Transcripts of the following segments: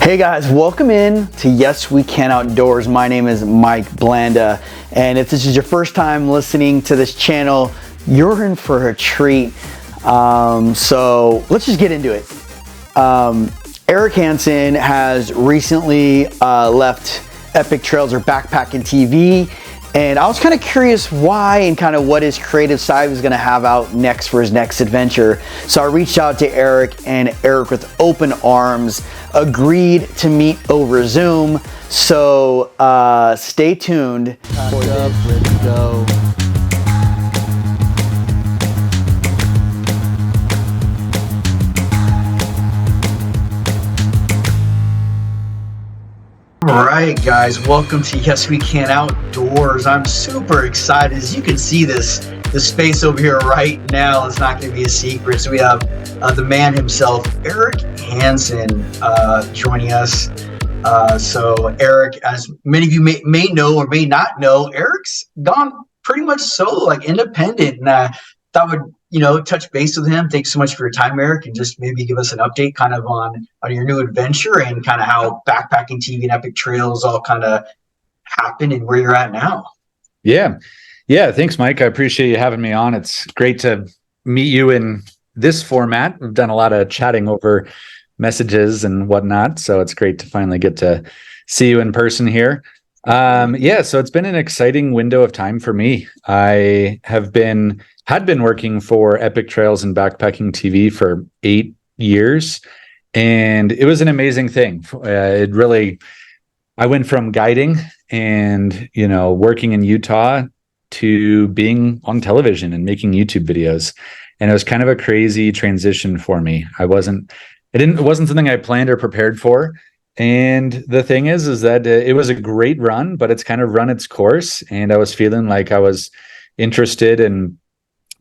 Hey guys, welcome in to Yes We Can Outdoors. My name is Mike Blanda, and if this is your first time listening to this channel, you're in for a treat. So let's just get into it. Eric Hanson has recently left Epic Trails or Backpacking TV, and I was kind of curious why and kind of what his creative side was going to have out next for his next adventure. So I reached out to Eric, and Eric, with open arms, agreed to meet over Zoom. So stay tuned. Let's go. All right, guys, welcome to Yes We Can Outdoors. I'm super excited. As you can see, this space over here right now is not going to be a secret. So we have the man himself, Eric Hanson, joining us. So Eric, as many of you may know or may not know, Eric's gone pretty much solo, like independent. And I thought would touch base with him. Thanks so much for your time, Eric, and just maybe give us an update kind of on your new adventure and kind of how Backpacking TV and Epic Trails all kind of happened and where you're at now. Yeah. Thanks, Mike. I appreciate you having me on. It's great to meet you in this format. We've done a lot of chatting over messages and whatnot, so it's great to finally get to see you in person here. So it's been an exciting window of time for me. I had been working for Epic Trails and Backpacking TV for 8 years, and it was an amazing thing. I went from guiding and working in Utah to being on television and making YouTube videos, and it was kind of a crazy transition for me. It wasn't something I planned or prepared for. And the thing is that it was a great run, but it's kind of run its course. And I was feeling like I was interested in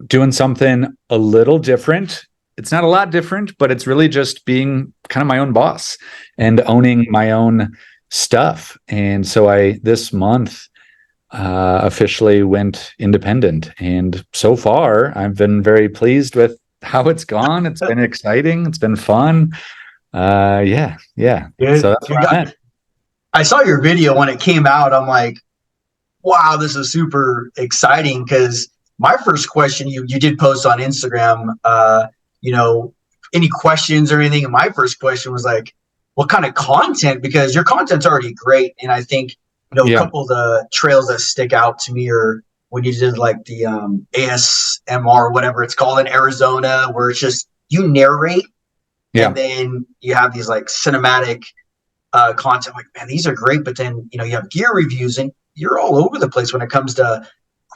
doing something a little different. It's not a lot different, but it's really just being kind of my own boss and owning my own stuff. And so this month officially went independent. And so far, I've been very pleased with how it's gone. It's been exciting. It's been fun. Yeah. So that's where I'm at. I saw your video when it came out. I'm like, wow, this is super exciting. Because my first question, you did post on Instagram, any questions or anything. And my first question was like, what kind of content? Because your content's already great. And I think, a couple of the trails that stick out to me are when you did like the ASMR, whatever it's called, in Arizona, where it's just you narrate. And then you have these like cinematic content. Like, man, these are great. But then, you have gear reviews, and you're all over the place when it comes to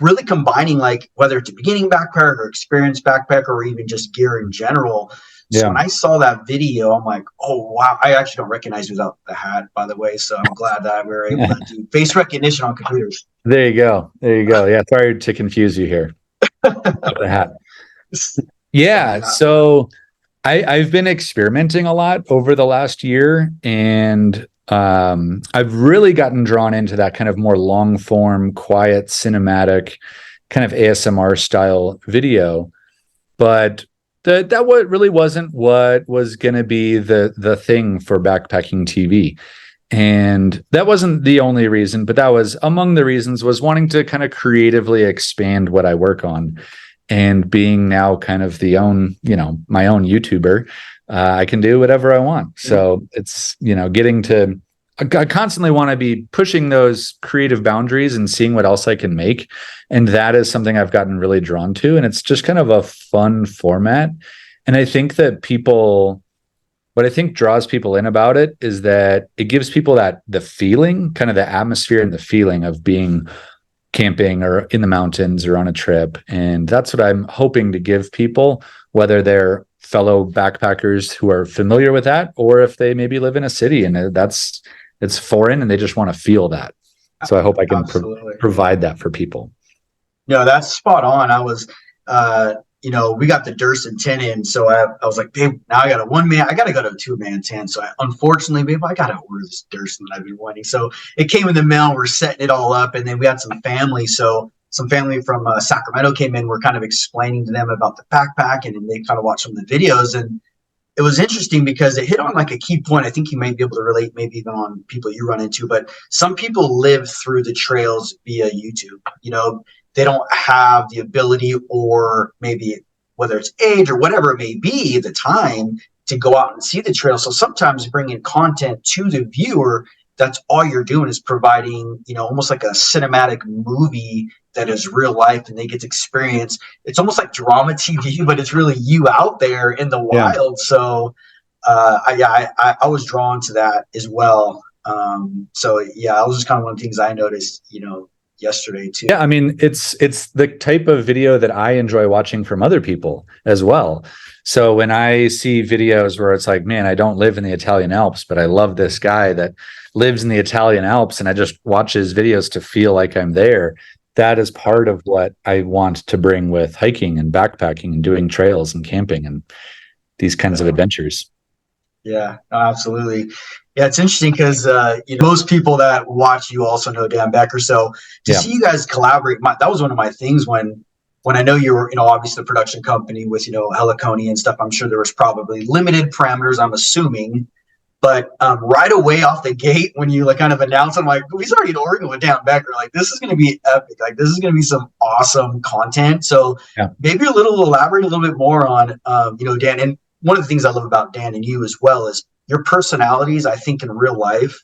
really combining, like whether it's a beginning backpacker or experienced backpacker or even just gear in general. So when I saw that video, I'm like, oh, wow. I actually don't recognize you without the hat, by the way. So I'm glad that we were able to do face recognition on computers. There you go. Yeah, sorry to confuse you here. The hat. Yeah, so I've been experimenting a lot over the last year, and I've really gotten drawn into that kind of more long form, quiet, cinematic kind of ASMR style video. But that really wasn't what was going to be the thing for Backpacking TV. And that wasn't the only reason, but that was among the reasons, was wanting to kind of creatively expand what I work on. And being now kind of my own YouTuber, I can do whatever I want. So it's, I constantly want to be pushing those creative boundaries and seeing what else I can make. And that is something I've gotten really drawn to. And it's just kind of a fun format. And I think that what I think draws people in about it is that it gives people the feeling, kind of the atmosphere and the feeling of being camping or in the mountains or on a trip. And that's what I'm hoping to give people, whether they're fellow backpackers who are familiar with that, or if they maybe live in a city and it's foreign and they just want to feel that. So I hope I can provide that for people. No, that's spot on. I was, we got the Durst tent in. So I was like, babe, now I got I got to go to a 2-man tent. So unfortunately, babe, I got to order this Durst that I've been wanting. So it came in the mail. We're setting it all up. And then we had some family. So some family from Sacramento came in. We're kind of explaining to them about the backpack, and they kind of watched some of the videos. And it was interesting because it hit on like a key point. I think you might be able to relate, maybe even on people you run into, but some people live through the trails via YouTube. You know, they don't have the ability, or maybe whether it's age or whatever it may be, the time to go out and see the trail. So sometimes bringing content to the viewer, that's all you're doing is providing, you know, almost like a cinematic movie that is real life, and they get to experience. It's almost like drama TV, but it's really you out there in the wild. So I was drawn to that as well. So yeah, that was just kind of one of the things I noticed, you know, yesterday too. Yeah, I mean, it's the type of video that I enjoy watching from other people as well. So when I see videos where it's like, man, I don't live in the Italian Alps, but I love this guy that lives in the Italian Alps, and I just watch his videos to feel like I'm there. That is part of what I want to bring with hiking and backpacking and doing trails and camping and these kinds of adventures. Yeah, absolutely. Yeah, it's interesting because you know, most people that watch you also know Dan Becker. So to see you guys collaborate, that was one of my things when I know you were, you know, obviously the production company with, you know, Helicone and stuff. I'm sure there was probably limited parameters, I'm assuming. But right away off the gate, when you like kind of announced, I'm like, we started in Oregon with Dan Becker. Like, this is going to be epic. Like, this is going to be some awesome content. So maybe elaborate a little bit more on, you know, Dan. And one of the things I love about Dan and you as well is your personalities, I think in real life,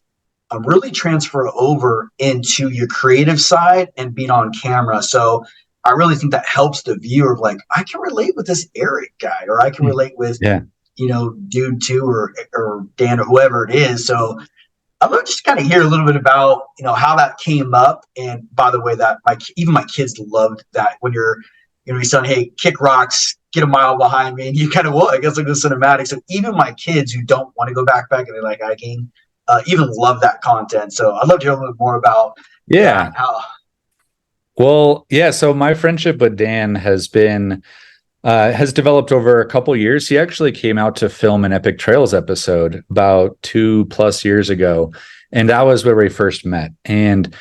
really transfer over into your creative side and being on camera. So I really think that helps the viewer of like, I can relate with this Eric guy, or I can relate with, you know, dude two or Dan or whoever it is. So I'd love to just kind of hear a little bit about, you know, how that came up. And by the way, that even my kids loved that when you're, you know, you're saying, hey, kick rocks, get a mile behind me. And you kind of, well, I guess like the cinematics. So even my kids who don't want to go backpack and they like hiking, even love that content. So I'd love to hear a little bit more about how. Well, yeah. So my friendship with Dan has developed over a couple years. He actually came out to film an Epic Trails episode about 2+ years ago. And that was where we first met. And,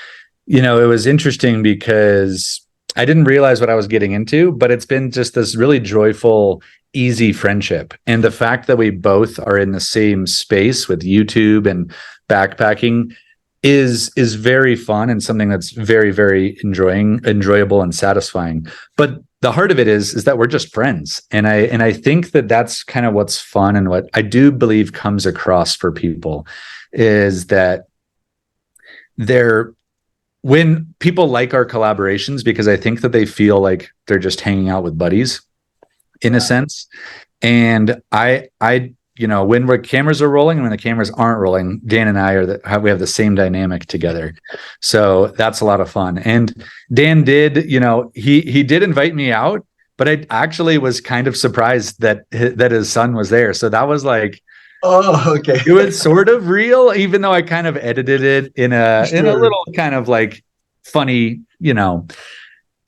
you know, it was interesting because I didn't realize what I was getting into, but it's been just this really joyful, easy friendship. And the fact that we both are in the same space with YouTube and backpacking is very fun and something that's very, very enjoyable and satisfying. But the heart of it is that we're just friends. And I think that that's kind of what's fun, and what I do believe comes across for people is that when people like our collaborations, because I think that they feel like they're just hanging out with buddies in a sense. And I you know, when the cameras are rolling and when the cameras aren't rolling, Dan and I we have the same dynamic together. So that's a lot of fun. And Dan did, you know, he did invite me out, but I actually was kind of surprised that his son was there. So that was like, oh, okay. It was sort of real, even though I kind of edited it in a little kind of like funny, you know,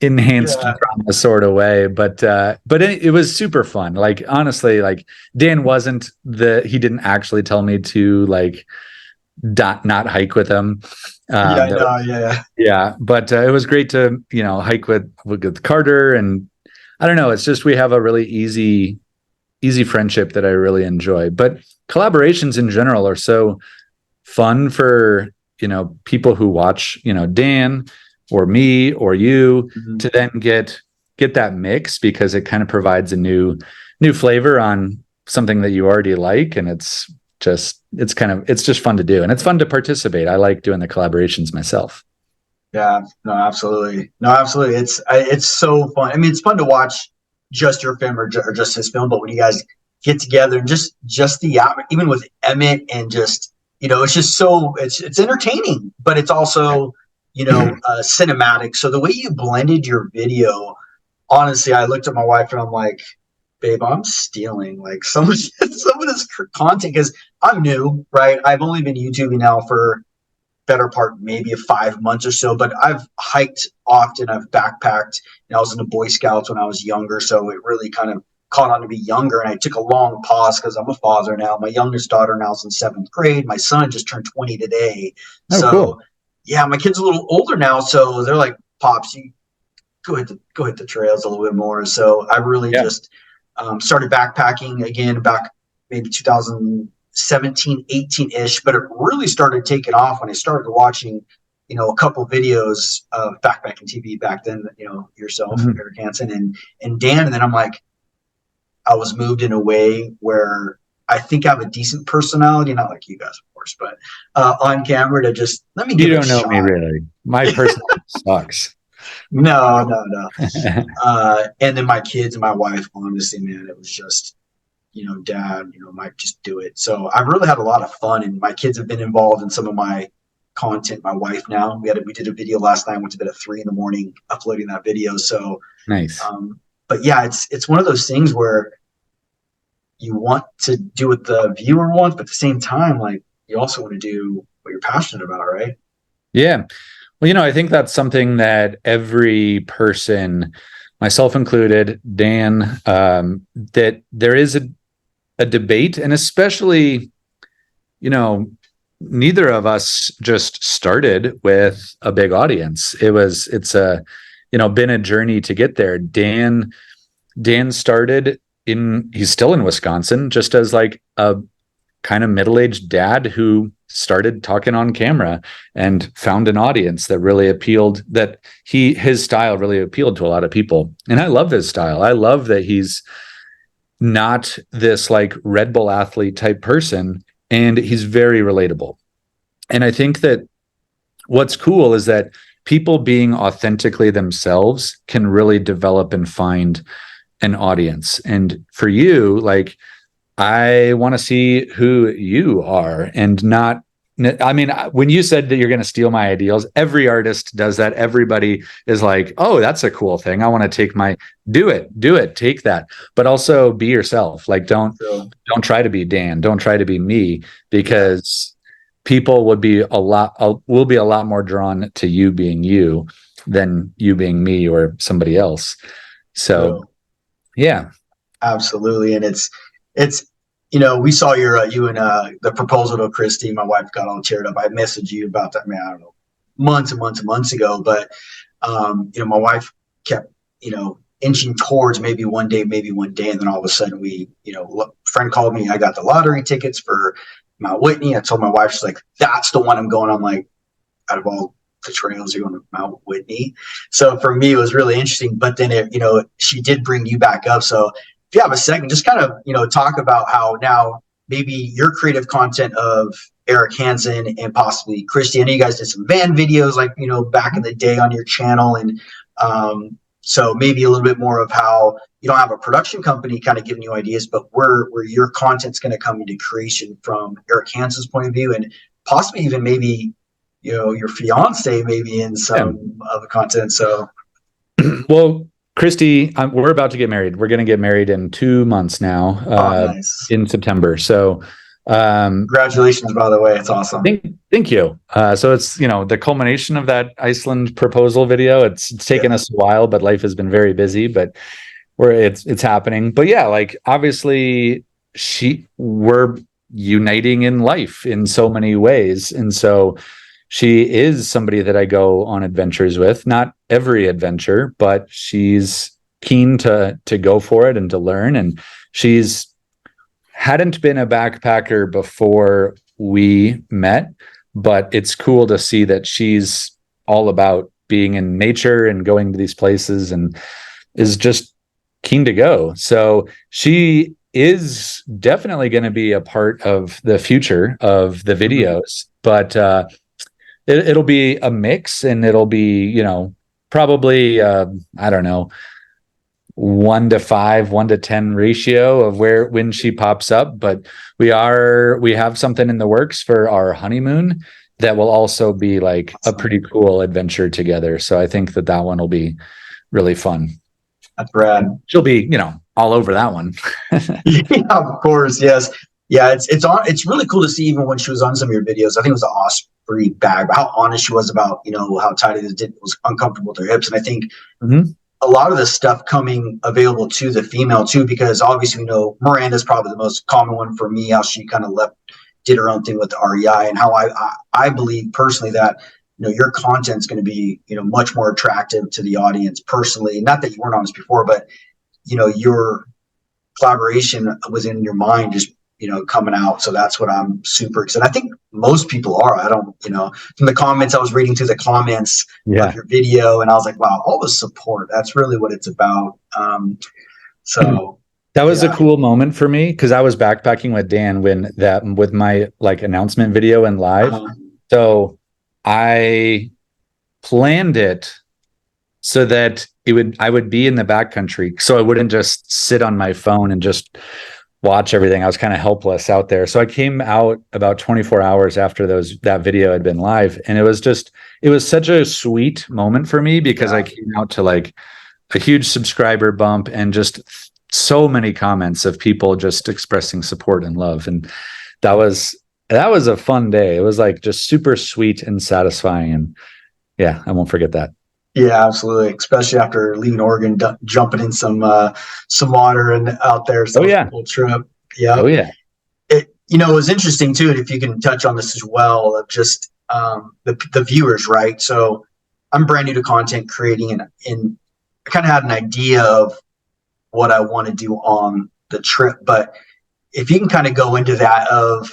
enhanced drama sort of way. But it was super fun. Like, honestly, like Dan he didn't actually tell me to like not hike with him. But it was great to, you know, hike with Carter. And I don't know, it's just, we have a really easy friendship that I really enjoy. But collaborations in general are so fun for, you know, people who watch, you know, Dan or me or you to then get that mix, because it kind of provides a new flavor on something that you already like. And it's just fun to do, and it's fun to participate. I like doing the collaborations myself. Yeah, no, absolutely. It's so fun. I mean, it's fun to watch just your film or just his film, but when you guys get together and just the even with Emmett and just, you know, it's just so it's entertaining, but it's also, you know, cinematic. So the way you blended your video, honestly, I looked at my wife and I'm like, babe, I'm stealing like some of this content because I'm new, right? I've only been YouTubing now for better part maybe of 5 months or so, but I've hiked often, I've backpacked, and I was in the Boy Scouts when I was younger, so it really kind of caught on to be younger. And I took a long pause because I'm a father now. My youngest daughter now is in 7th grade. My son just turned 20 today. Cool. Yeah, my kid's a little older now, so they're like, Pops, you go hit the trails a little bit more. So I really just started backpacking again back maybe 2017, 18-ish, but it really started taking off when I started watching, a couple videos of Backpacking TV back then, yourself, Mhm. Eric Hanson and Dan. And then I'm like, I was moved in a way where I think I have a decent personality, not like you guys, of course, but on camera to just let me You give it a don't know me shot. really. My personality sucks. No, no, no. And then my kids and my wife, honestly, man, it was just, dad, might just do it. So I've really had a lot of fun, and my kids have been involved in some of my content. My wife now, we did a video last night, went to bed at 3 a.m, uploading that video. So, Nice. but yeah, it's one of those things where you want to do what the viewer wants, but at the same time, like you also want to do what you're passionate about, right? Yeah. Well, I think that's something that every person, myself included, Dan, that there is a debate, and especially, neither of us just started with a big audience. It's been a journey to get there. Dan started he's still in Wisconsin, just as like a kind of middle-aged dad who started talking on camera and found an audience that really appealed, that his style really appealed to a lot of people. And I love his style. I love that he's not this like Red Bull athlete type person, and he's very relatable. And I think that what's cool is that people being authentically themselves can really develop and find an audience. And for you, like, I want to see who you are, and not, I mean, when you said that you're going to steal my ideals, every artist does that. Everybody is like, oh, that's a cool thing. I want to take do it, take that, but also be yourself. Like, don't try to be Dan. Don't try to be me, because people will be a lot more drawn to you being you than you being me or somebody else. So, yeah, absolutely. And it's, we saw you and the proposal to Christy. My wife got all teared up. I messaged you about that, man, I don't know, months and months and months ago. But, my wife kept, inching towards maybe one day. And then all of a sudden friend called me. I got the lottery tickets for Mount Whitney. I told my wife, she's like, that's the one I'm going. I'm like, out of all the trails, you're going to Mount Whitney. So for me, it was really interesting. But then, she did bring you back up. So if you have a second, just kind of, talk about how now maybe your creative content of Eric Hanson and possibly Christy. I know you guys did some van videos, like, back in the day on your channel. And so maybe a little bit more of how you don't have a production company kind of giving you ideas, but where your content's going to come into creation from Eric Hanson's point of view, and possibly even maybe, your fiance maybe in some of the content. So, well, Christy, we're about to get married. We're going to get married in 2 months now, nice. in September. So, congratulations, by the way. It's awesome. Thank you. So it's, the culmination of that Iceland proposal video. It's taken us a while, but life has been very busy, but it's happening. But yeah, like, obviously we're uniting in life in so many ways. And so she is somebody that I go on adventures with, not every adventure, but she's keen to go for it and to learn. And she's hadn't been a backpacker before we met, but it's cool to see that she's all about being in nature and going to these places and is just keen to go. So she is definitely going to be a part of the future of the videos, but it'll be a mix, and it'll be, probably, I don't know, 1-5, 1-10 ratio of when she pops up. But we have something in the works for our honeymoon that will also be like a pretty cool adventure together. So I think that one will be really fun. That's rad. She'll be, all over that one. Yeah, of course. Yes. Yeah. It's really cool to see, even when she was on some of your videos. I think it was the Osprey bag, but how honest she was about, how tight it was uncomfortable with her hips. And I think a lot of this stuff coming available to the female too, because obviously, Miranda's probably the most common one for me, how she kind of did her own thing with the REI, and how I believe personally that, your content's going to be, much more attractive to the audience personally. Not that you weren't honest before, but, your collaboration was in your mind, just, coming out. So that's what I'm super excited. I think most people are. I don't, from the comments, I was reading through the comments of your video, and I was like, wow, all the support. That's really what it's about. So that was a cool moment for me, because I was backpacking with Dan with my like announcement video and live. So I planned it so that I would be in the backcountry, so I wouldn't just sit on my phone and just watch everything. I was kind of helpless out there. So I came out about 24 hours after that video had been live. And it was such a sweet moment for me, because I came out to like a huge subscriber bump and just so many comments of people just expressing support and love. And that was a fun day. It was like just super sweet and satisfying. And yeah, I won't forget that. Yeah, absolutely. Especially after leaving Oregon, jumping in some water and out there. So cool trip. Yeah. Oh yeah. It was interesting too. And if you can touch on this as well, of just the viewers, right? So I'm brand new to content creating, and I kind of had an idea of what I want to do on the trip. But if you can kind of go into that of,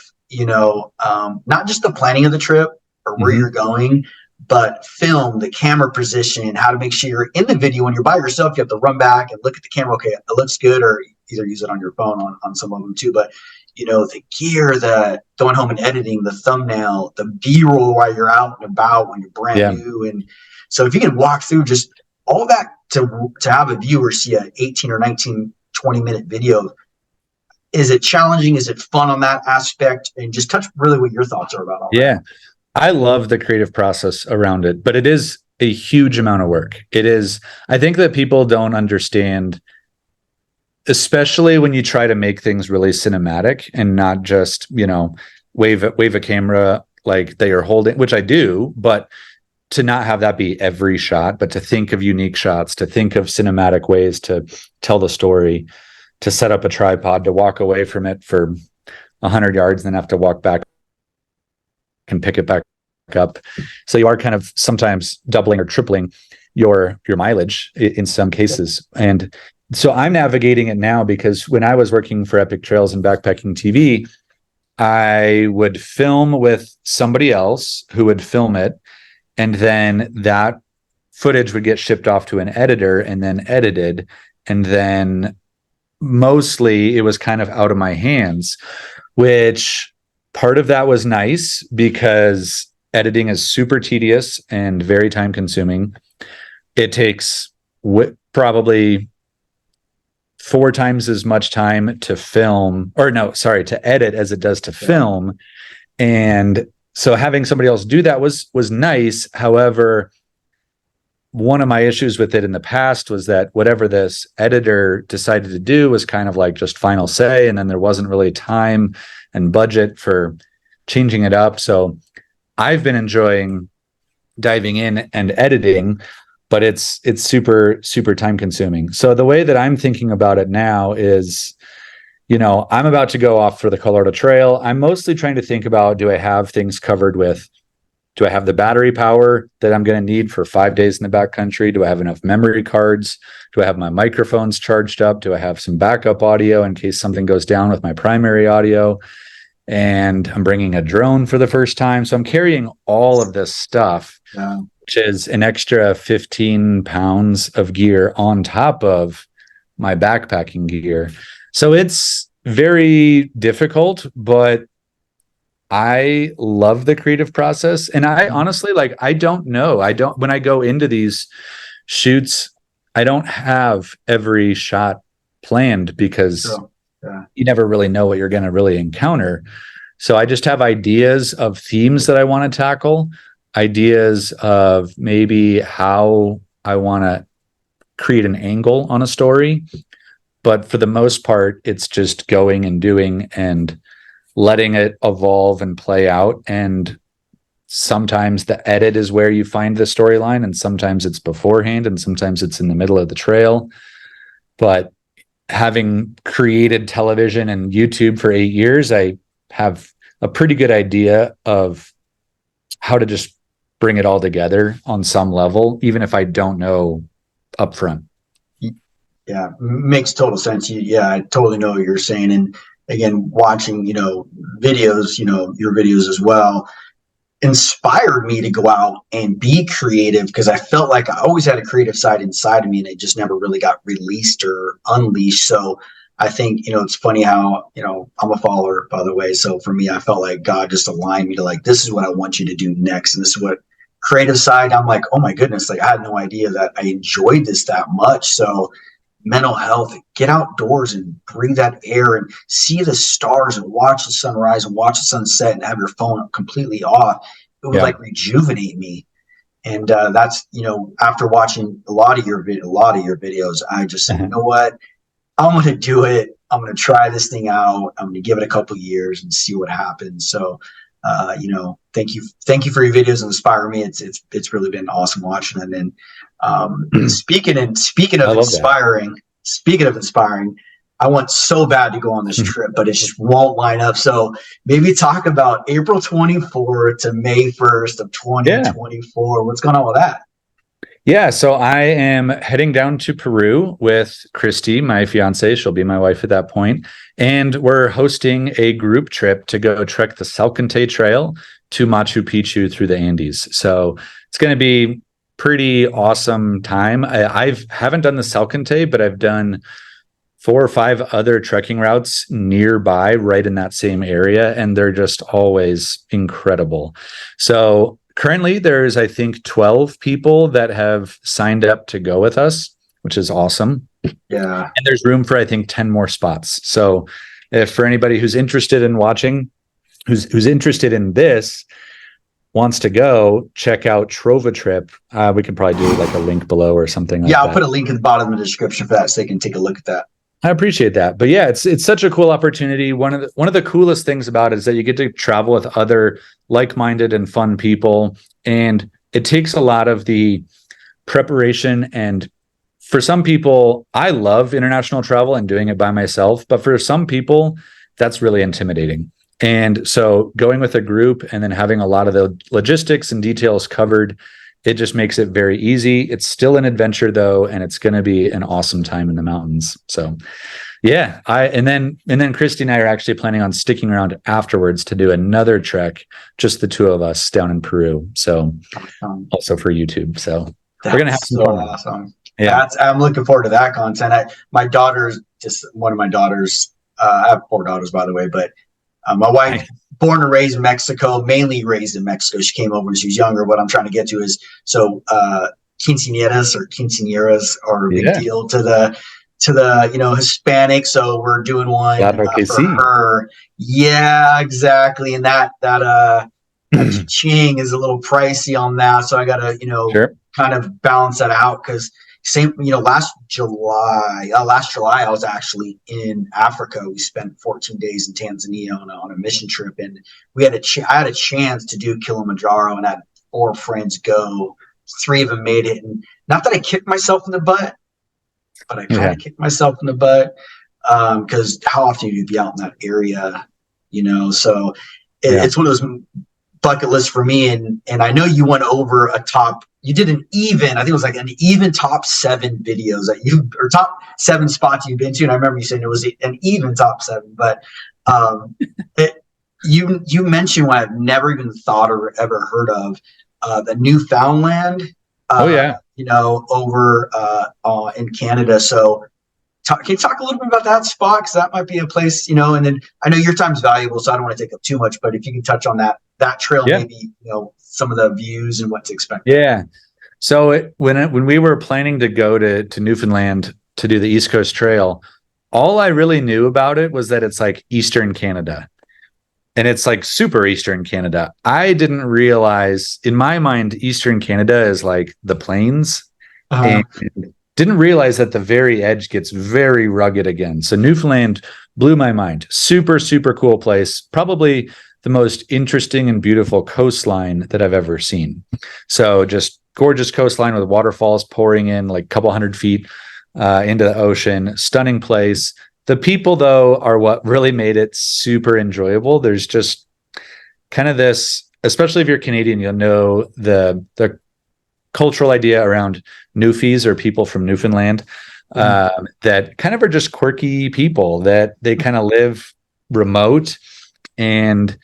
not just the planning of the trip or where you're going, but film, the camera position, how to make sure you're in the video. When you're by yourself, you have to run back and look at the camera. Okay, it looks good, or either use it on your phone on some of them too. But the gear, the going home and editing, the thumbnail, the B-roll while you're out and about when you're brand new. And so if you can walk through just all that to have a viewer see a 18 or 19, 20-minute video, is it challenging? Is it fun on that aspect? And just touch really what your thoughts are about all that. I love the creative process around it, but it is a huge amount of work. It is. I think that people don't understand, especially when you try to make things really cinematic and not just, wave a camera like they are holding, which I do, but to not have that be every shot, but to think of unique shots, to think of cinematic ways to tell the story, to set up a tripod, to walk away from it for 100 yards and then have to walk back and pick it back up. So you are kind of sometimes doubling or tripling your mileage in some cases. And so I'm navigating it now, because when I was working for Epic Trails and Backpacking TV, I would film with somebody else who would film it. And then that footage would get shipped off to an editor and then edited. And then mostly it was kind of out of my hands, which part of that was nice, because editing is super tedious and very time consuming. It takes probably 4 times as much time to to edit as it does to film. And so having somebody else do that was nice. However, one of my issues with it in the past was that whatever this editor decided to do was kind of like just final say, and then there wasn't really time and budget for changing it up. So I've been enjoying diving in and editing, but it's super, super time consuming. So the way that I'm thinking about it now is, I'm about to go off for the Colorado Trail. I'm mostly trying to think about, do I have things covered with, do I have the battery power that I'm going to need for 5 days in the backcountry? Do I have enough memory cards? Do I have my microphones charged up? Do I have some backup audio in case something goes down with my primary audio? And I'm bringing a drone for the first time. So I'm carrying all of this stuff, which is an extra 15 pounds of gear on top of my backpacking gear. So it's very difficult, but I love the creative process. And I honestly, I don't know. When I go into these shoots, I don't have every shot planned, because you never really know what you're going to really encounter. So I just have ideas of themes that I want to tackle, ideas of maybe how I want to create an angle on a story. But for the most part, it's just going and doing and letting it evolve and play out. And sometimes the edit is where you find the storyline, and sometimes it's beforehand, and sometimes it's in the middle of the trail. But having created television and YouTube for 8 years, I have a pretty good idea of how to just bring it all together on some level, even if I don't know upfront. Yeah, makes total sense. I totally know what you're saying. And again, watching, videos, your videos as well, inspired me to go out and be creative, because I felt like I always had a creative side inside of me and it just never really got released or unleashed. So I think, it's funny how, I'm a follower, by the way. So for me, I felt like God just aligned me to like, this is what I want you to do next. And this is what creative side. I'm like, oh my goodness, like I had no idea that I enjoyed this that much. So mental health, get outdoors and breathe that air and see the stars and watch the sunrise and watch the sunset and have your phone completely off. It would like rejuvenate me. And that's, after watching a lot of your videos, I just said, you know what, I'm going to do it. I'm going to try this thing out. I'm going to give it a couple years and see what happens. So, thank you for your videos and inspiring me. It's really been awesome watching it. And speaking of inspiring, I want so bad to go on this trip, but it just won't line up. So maybe talk about April 24th to May 1st of 2024. What's going on with that? Yeah, so I am heading down to Peru with Christy, my fiance. She'll be my wife at that point. And we're hosting a group trip to go trek the Salcantay Trail to Machu Picchu through the Andes. So it's going to be pretty awesome time. I haven't done the Salcantay, but I've done 4 or 5 other trekking routes nearby, right in that same area, and they're just always incredible. So currently, there's, I think, 12 people that have signed up to go with us, which is awesome. Yeah. And there's room for, I think, 10 more spots. So if for anybody who's interested in watching, who's interested in this, wants to go, check out Trova Trip. We can probably do like a link below or something like that. Yeah, I'll put a link in the bottom of the description for that so they can take a look at that. I appreciate that. But yeah, it's such a cool opportunity. One of the coolest things about it is that you get to travel with other like-minded and fun people. And it takes a lot of the preparation. And for some people, I love international travel and doing it by myself. But for some people, that's really intimidating. And so going with a group and then having a lot of the logistics and details covered, it just makes it very easy. It's still an adventure though, and it's going to be an awesome time in the mountains. So yeah, and then Christy and I are actually planning on sticking around afterwards to do another trek, just the two of us down in Peru. So also for YouTube. So we're going to have some fun. Awesome. Yeah. I'm looking forward to that content. My daughter's just one of my daughters. I have 4 daughters, by the way, but my wife, born and raised in Mexico, mainly raised in Mexico. She came over when she was younger. What I'm trying to get to is, so quinceañeras are a big deal to the Hispanic. So we're doing one for her. Yeah, exactly. And that ching is a little pricey on that. So I got to, kind of balance that out, because last July I was actually in Africa. We spent 14 days in Tanzania on a mission trip, and I had a chance to do Kilimanjaro, and I had 4 friends go. 3 of them made it, and not that I kicked myself in the butt, but I kind of kicked myself in the butt, because how often do you be out in that area, So it's one of those bucket lists for me, and I know you went over you did I think it was like an even top 7 videos or top 7 spots you've been to. And I remember you saying it was an even top 7, but you mentioned what I've never even thought or ever heard of, the Newfoundland, over in Canada. So can you talk a little bit about that spot? Because that might be a place, and then I know your time's valuable, so I don't want to take up too much, but if you can touch on that trail, maybe, some of the views and what to expect. Yeah. So when we were planning to go to Newfoundland to do the East Coast Trail, all I really knew about it was that it's like Eastern Canada. And it's like super Eastern Canada. I didn't realize, in my mind, Eastern Canada is like the plains. And didn't realize that the very edge gets very rugged again. So Newfoundland blew my mind. Super, super cool place. Probably the most interesting and beautiful coastline that I've ever seen. So just gorgeous coastline with waterfalls pouring in like a couple hundred feet into the ocean. Stunning place. The people, though, are what really made it super enjoyable. There's just kind of this, especially if you're Canadian, you'll know the cultural idea around Newfies, or people from Newfoundland, that kind of are just quirky people, that they kind of live remote, and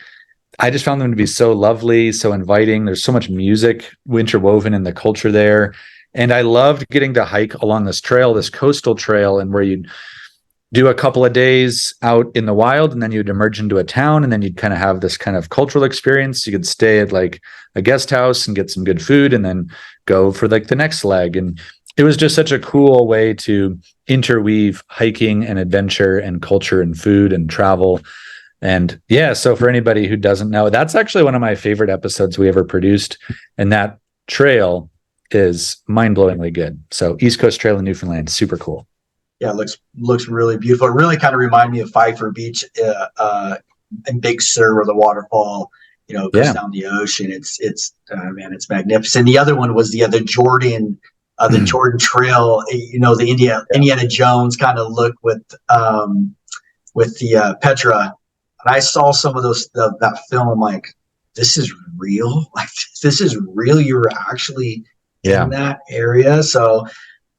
I just found them to be so lovely, so inviting. There's so much music interwoven in the culture there. And I loved getting to hike along this trail, this coastal trail, and where you'd do a couple of days out in the wild, and then you'd emerge into a town, and then you'd kind of have this kind of cultural experience. You could stay at like a guest house and get some good food, and then go for like the next leg. And it was just such a cool way to interweave hiking and adventure and culture and food and travel. And yeah, so for anybody who doesn't know, that's actually one of my favorite episodes we ever produced. And that trail is mind-blowingly good. So East Coast Trail in Newfoundland, super cool. Yeah, it looks really beautiful. It really kind of reminded me of Pfeiffer Beach in Big Sur, where the waterfall, goes down the ocean. It's man, it's magnificent. The other one was the Jordan Trail. The Indiana Jones kind of look with the Petra. And I saw some of that film. I'm like, this is real. Like, this is real. You were actually in that area. So,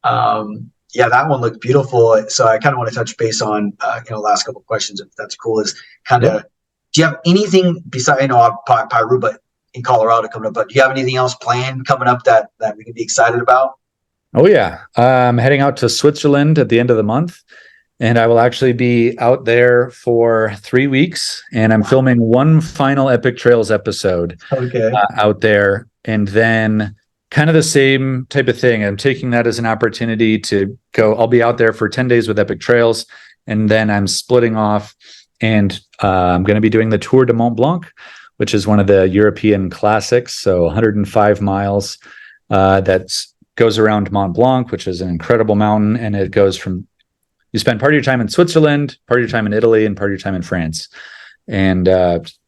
that one looked beautiful. So I kind of want to touch base on, last couple of questions, if that's cool, is kind of, do you have anything besides, Peru, but in Colorado coming up, but do you have anything else planned coming up that we can be excited about? Oh yeah. I'm heading out to Switzerland at the end of the month. And I will actually be out there for 3 weeks, and I'm filming one final Epic Trails episode out there. And then kind of the same type of thing. I'm taking that as an opportunity to go. I'll be out there for 10 days with Epic Trails, and then I'm splitting off, and I'm going to be doing the Tour de Mont Blanc, which is one of the European classics. So 105 miles that goes around Mont Blanc, which is an incredible mountain. And it goes from, you spend part of your time in Switzerland, part of your time in Italy, and part of your time in France. And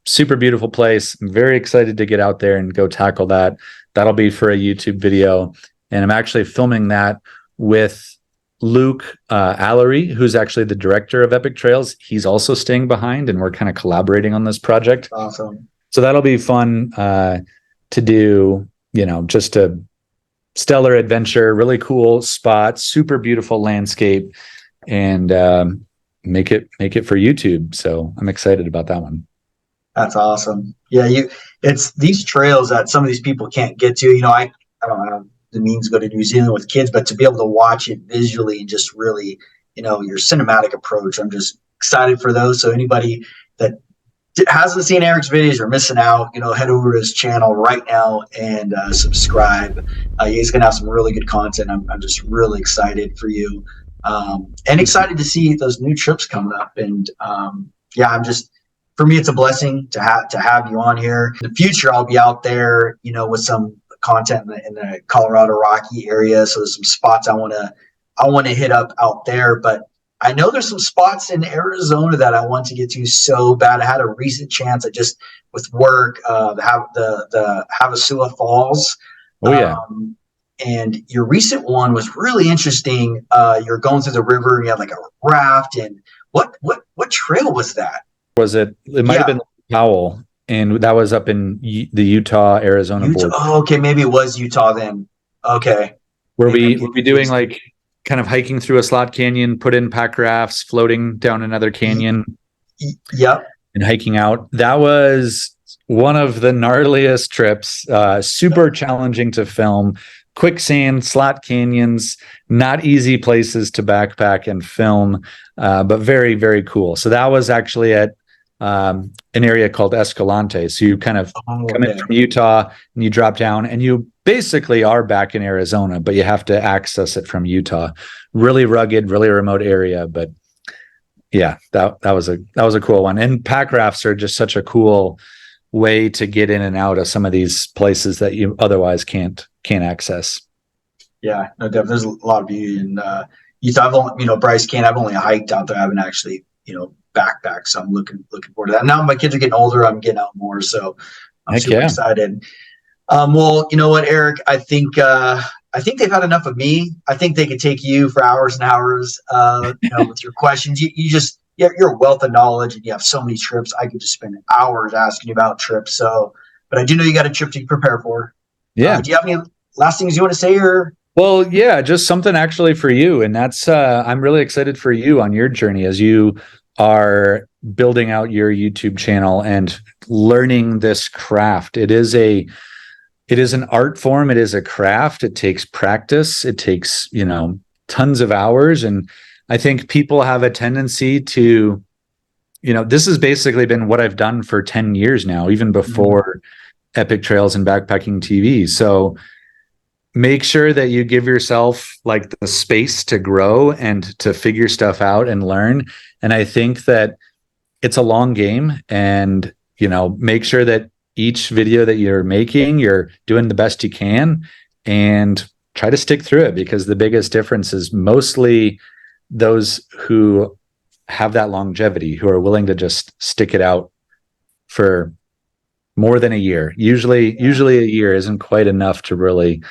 super beautiful place. I'm very excited to get out there and go tackle that. That'll be for a YouTube video. And I'm actually filming that with Luke Allery, who's actually the director of Epic Trails. He's also staying behind, and we're kind of collaborating on this project. Awesome. So that'll be fun to do, just a stellar adventure, really cool spot, super beautiful landscape, and make it for YouTube. So I'm excited about that one. That's awesome. Yeah, it's these trails that some of these people can't get to. I don't have the means to go to New Zealand with kids, but to be able to watch it visually and just really, your cinematic approach, I'm just excited for those. So anybody that hasn't seen Eric's videos, you're missing out. Head over to his channel right now and subscribe. He's gonna have some really good content. I'm just really excited for you. And excited to see those new trips coming up. And for me, it's a blessing to have you on here. In the future, I'll be out there, with some content in the Colorado Rocky area. So there's some spots I want to hit up out there. But I know there's some spots in Arizona that I want to get to so bad. I had a recent chance, with work, have the Havasu Falls. Oh yeah. And your recent one was really interesting. You're going through the river, and you have like a raft. And what trail was that? Was it might have been Powell, and that was up in the Utah, Arizona border. Oh, okay. Maybe it was Utah then. Okay. We'll be doing like kind of hiking through a slot canyon, put in pack rafts, floating down another canyon. Yep. And hiking out. That was one of the gnarliest trips, super challenging to film. Quicksand, slot canyons, not easy places to backpack and film, but very, very cool. So that was actually at an area called Escalante. So you kind of come in from Utah and you drop down, and you basically are back in Arizona, but you have to access it from Utah. Really rugged, really remote area. But yeah, that was a cool one. And pack rafts are just such a cool way to get in and out of some of these places that you otherwise can't access. Yeah, no, definitely. There's a lot of beauty in Utah. I've only, Bryce Canyon, I've only hiked out there. I haven't actually, backpacked. So I'm looking forward to that. Now my kids are getting older. I'm getting out more. So I'm super excited. Well, you know what, Eric, I think they've had enough of me. I think they could take you for hours and hours, with your questions. You're a wealth of knowledge, and you have so many trips. I could just spend hours asking you about trips. So, but I do know you got a trip to prepare for. Yeah. Do you have any last things you want to say, or? Well, yeah, just something actually for you. And that's, I'm really excited for you on your journey as you are building out your YouTube channel and learning this craft. It is an art form. It is a craft. It takes practice. It takes, tons of hours. And I think people have a tendency to, this has basically been what I've done for 10 years now, even before Epic Trails and Backpacking TV. So make sure that you give yourself like the space to grow and to figure stuff out and learn. And I think that it's a long game, and, make sure that each video that you're making, you're doing the best you can, and try to stick through it, because the biggest difference is mostly those who have that longevity, who are willing to just stick it out for more than a year. Usually a year isn't quite enough to really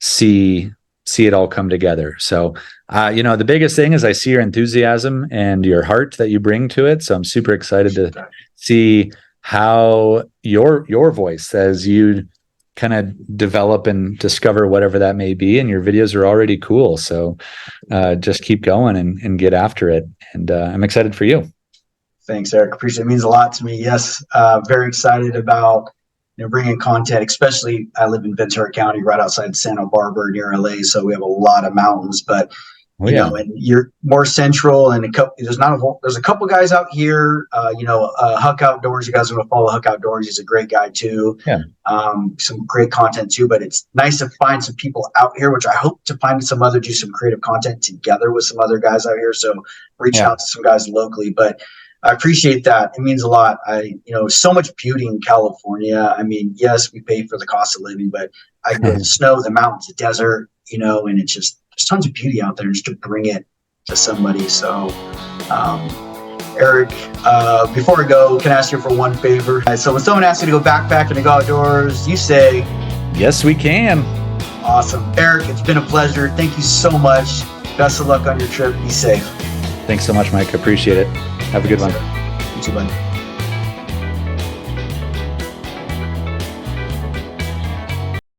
see it all come together. So, the biggest thing is I see your enthusiasm and your heart that you bring to it. So I'm super excited to see how your voice, as you kind of develop and discover whatever that may be. And your videos are already cool. So just keep going and get after it. And I'm excited for you. Thanks, Eric. Appreciate it. It means a lot to me. Yes. Very excited about bringing content, especially I live in Ventura County, right outside Santa Barbara near LA. So we have a lot of mountains, but and you're more central, and there's a couple guys out here, Huck Outdoors. You guys want to follow Huck Outdoors. He's a great guy too. Yeah. Some great content too, but it's nice to find some people out here, which I hope to find do some creative content together with some other guys out here. So reaching out to some guys locally, but I appreciate that. It means a lot. So much beauty in California. I mean, yes, we pay for the cost of living, but I go to the snow, the mountains, the desert, and it's just, there's tons of beauty out there just to bring it to somebody. So, Eric, before we go, can I ask you for one favor? So when someone asks you to go backpack and to go outdoors, you say, yes, we can. Awesome. Eric, it's been a pleasure. Thank you so much. Best of luck on your trip. Be safe. Thanks so much, Mike. Appreciate it. Have a good one. You too, bud.